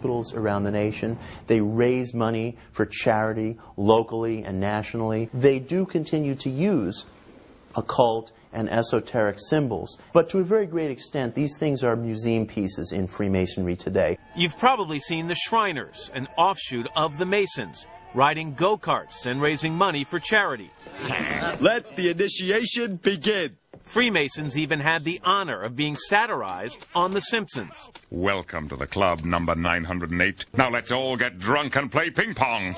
hospitals around the nation. They raise money for charity locally and nationally. They do continue to use occult and esoteric symbols. But to a very great extent, these things are museum pieces in Freemasonry today. You've probably seen the Shriners, an offshoot of the Masons, riding go-karts and raising money for charity. Let the initiation begin. Freemasons even had the honor of being satirized on The Simpsons. Welcome to the club number 908. Now let's all get drunk and play ping pong.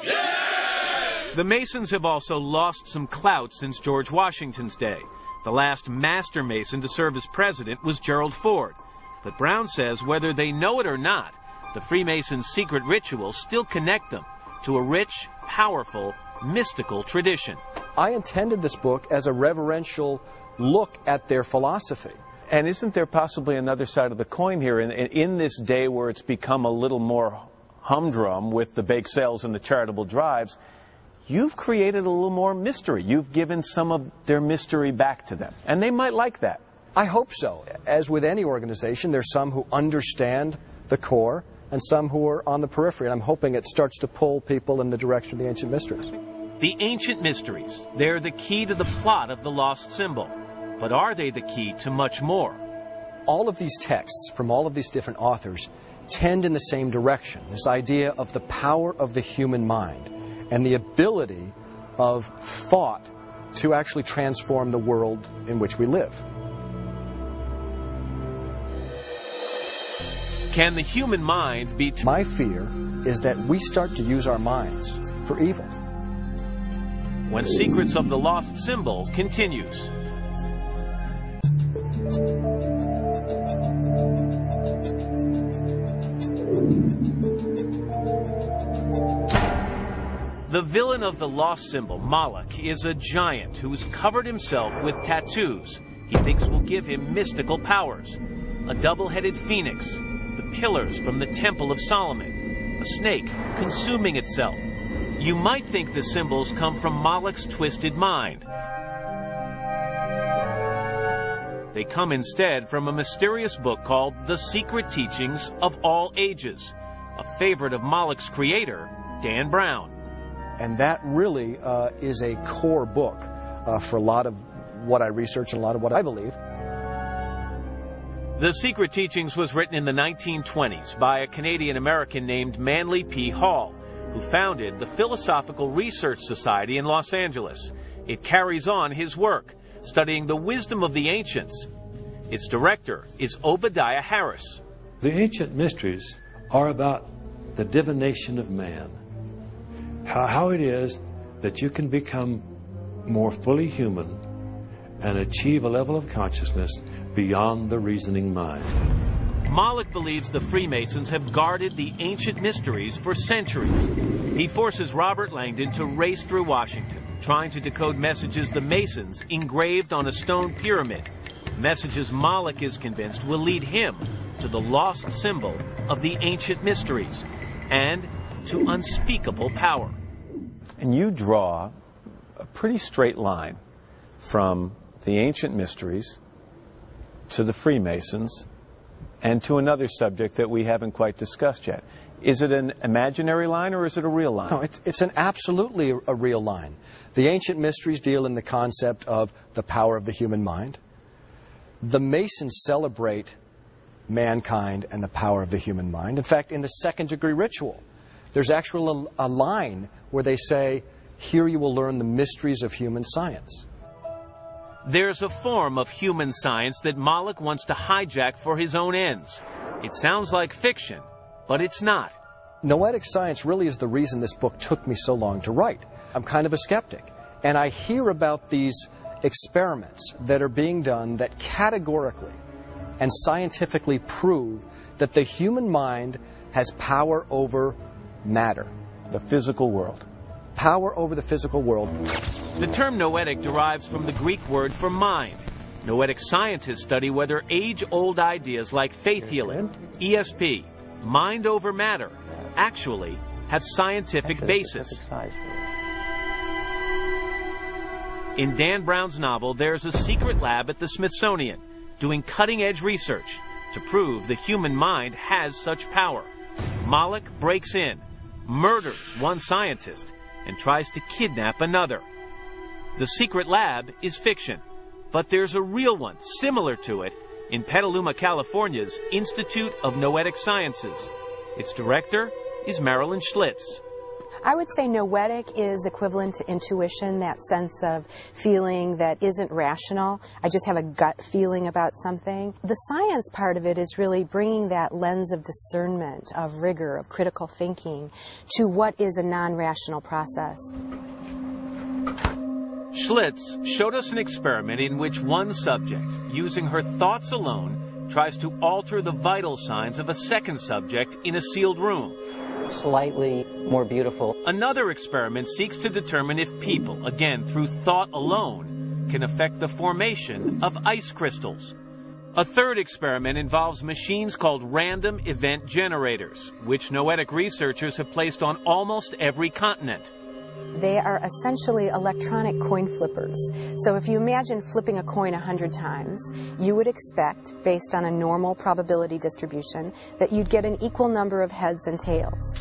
The Masons have also lost some clout since George Washington's day. The last master Mason to serve as president was Gerald Ford. But Brown says whether they know it or not, the Freemasons' secret rituals still connect them to a rich, powerful, mystical tradition. I intended this book as a reverential look at their philosophy. And isn't there possibly another side of the coin here in this day where it's become a little more humdrum with the bake sales and the charitable drives? You've created a little more mystery. You've given some of their mystery back to them. And they might like that. I hope so. As with any organization, there's some who understand the core and some who are on the periphery. And I'm hoping it starts to pull people in the direction of the ancient mysteries. The ancient mysteries, they're the key to the plot of the lost symbol. But are they the key to much more? All of these texts from all of these different authors tend in the same direction. This idea of the power of the human mind and the ability of thought to actually transform the world in which we live. Can the human mind be... My fear is that we start to use our minds for evil. When Secrets of the Lost Symbol continues. The villain of the lost symbol, Moloch, is a giant who's covered himself with tattoos he thinks will give him mystical powers. A double-headed phoenix, the pillars from the Temple of Solomon, a snake consuming itself. You might think the symbols come from Moloch's twisted mind. They come instead from a mysterious book called The Secret Teachings of All Ages, a favorite of Moloch's creator, Dan Brown. And that really is a core book for a lot of what I research and a lot of what I believe. The Secret Teachings was written in the 1920s by a Canadian-American named Manly P. Hall, who founded the Philosophical Research Society in Los Angeles. It carries on his work, studying the wisdom of the ancients. Its director is Obadiah Harris. The ancient mysteries are about the divination of man. How it is that you can become more fully human and achieve a level of consciousness beyond the reasoning mind. Moloch believes the Freemasons have guarded the ancient mysteries for centuries. He forces Robert Langdon to race through Washington, trying to decode messages the Masons engraved on a stone pyramid. Messages Moloch is convinced will lead him to the lost symbol of the ancient mysteries and to unspeakable power. And you draw a pretty straight line from the ancient mysteries to the Freemasons and to another subject that we haven't quite discussed yet. Is it an imaginary line or is it a real line? No, it's an absolutely a real line. The ancient mysteries deal in the concept of the power of the human mind. The Masons celebrate mankind and the power of the human mind. In fact, in the second degree ritual, there's actually a line where they say, here you will learn the mysteries of human science. There's a form of human science that Moloch wants to hijack for his own ends. It sounds like fiction, but it's not. Noetic science really is the reason this book took me so long to write. I'm kind of a skeptic, and I hear about these experiments that are being done that categorically and scientifically prove that the human mind has power over matter. The physical world. Power over the physical world. The term noetic derives from the Greek word for mind. Noetic scientists study whether age-old ideas like faith healing, ESP, mind over matter, actually have scientific basis. In Dan Brown's novel, there's a secret lab at the Smithsonian doing cutting-edge research to prove the human mind has such power. Moloch breaks in, murders one scientist, and tries to kidnap another. The secret lab is fiction, but there's a real one similar to it in Petaluma, California's Institute of Noetic Sciences. Its director is Marilyn Schlitz. I would say noetic is equivalent to intuition, that sense of feeling that isn't rational. I just have a gut feeling about something. The science part of it is really bringing that lens of discernment, of rigor, of critical thinking to what is a non-rational process. Schlitz showed us an experiment in which one subject, using her thoughts alone, tries to alter the vital signs of a second subject in a sealed room. Slightly more beautiful. Another experiment seeks to determine if people, again through thought alone, can affect the formation of ice crystals. A third experiment involves machines called random event generators, which noetic researchers have placed on almost every continent. They are essentially electronic coin flippers. So if you imagine flipping a coin 100 times, you would expect, based on a normal probability distribution, that you'd get an equal number of heads and tails.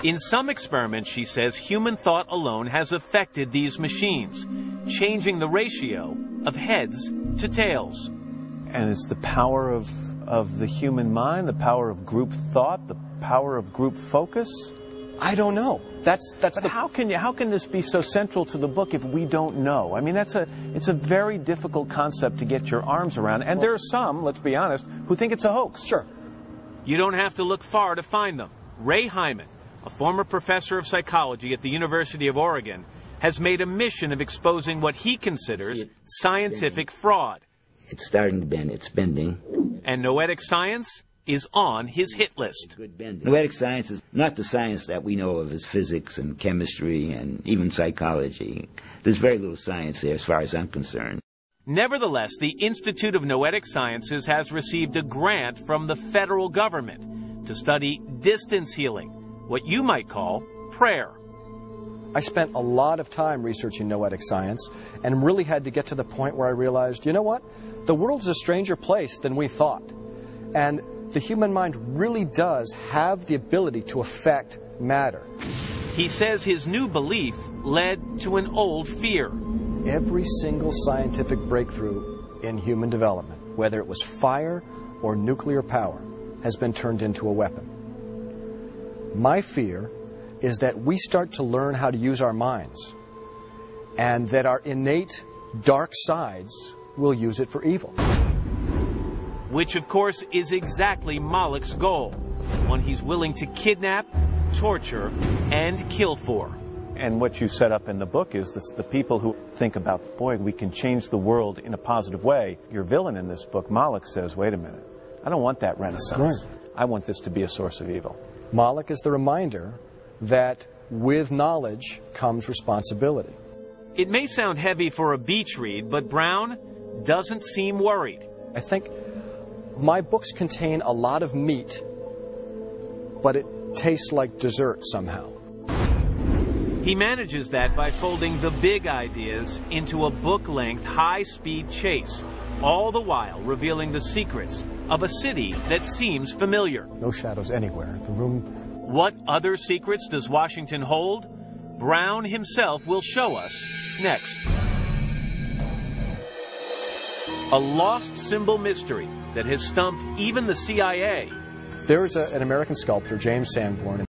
In some experiments, she says, human thought alone has affected these machines, changing the ratio of heads to tails. And it's the power of the human mind, the power of group thought, the power of group focus? I don't know. How can this be so central to the book if we don't know? I mean, it's a very difficult concept to get your arms around, and there are some, let's be honest, who think it's a hoax. Sure. You don't have to look far to find them. Ray Hyman, a former professor of psychology at the University of Oregon, has made a mission of exposing what he considers scientific fraud. It's starting to bend. It's bending. And noetic science is on his hit list. Noetic science is not the science that we know of as physics and chemistry and even psychology. There's very little science there as far as I'm concerned. Nevertheless, the Institute of Noetic Sciences has received a grant from the federal government to study distance healing, what you might call prayer. I spent a lot of time researching noetic science and really had to get to the point where I realized, you know what? The world is a stranger place than we thought. And the human mind really does have the ability to affect matter. He says his new belief led to an old fear. Every single scientific breakthrough in human development, whether it was fire or nuclear power, has been turned into a weapon. My fear is that we start to learn how to use our minds, and that our innate dark sides will use it for evil. Which, of course, is exactly Moloch's goal, one he's willing to kidnap, torture, and kill for. And what you set up in the book is the people who think about, boy, we can change the world in a positive way. Your villain in this book, Moloch, says, wait a minute, I don't want that renaissance. Right. I want this to be a source of evil. Moloch is the reminder that with knowledge comes responsibility. It may sound heavy for a beach read, but Brown doesn't seem worried. I think my books contain a lot of meat, but it tastes like dessert somehow. He manages that by folding the big ideas into a book-length, high-speed chase, all the while revealing the secrets of a city that seems familiar. No shadows anywhere. The room... What other secrets does Washington hold? Brown himself will show us next. A lost symbol mystery that has stumped even the CIA. There is an American sculptor, James Sanborn,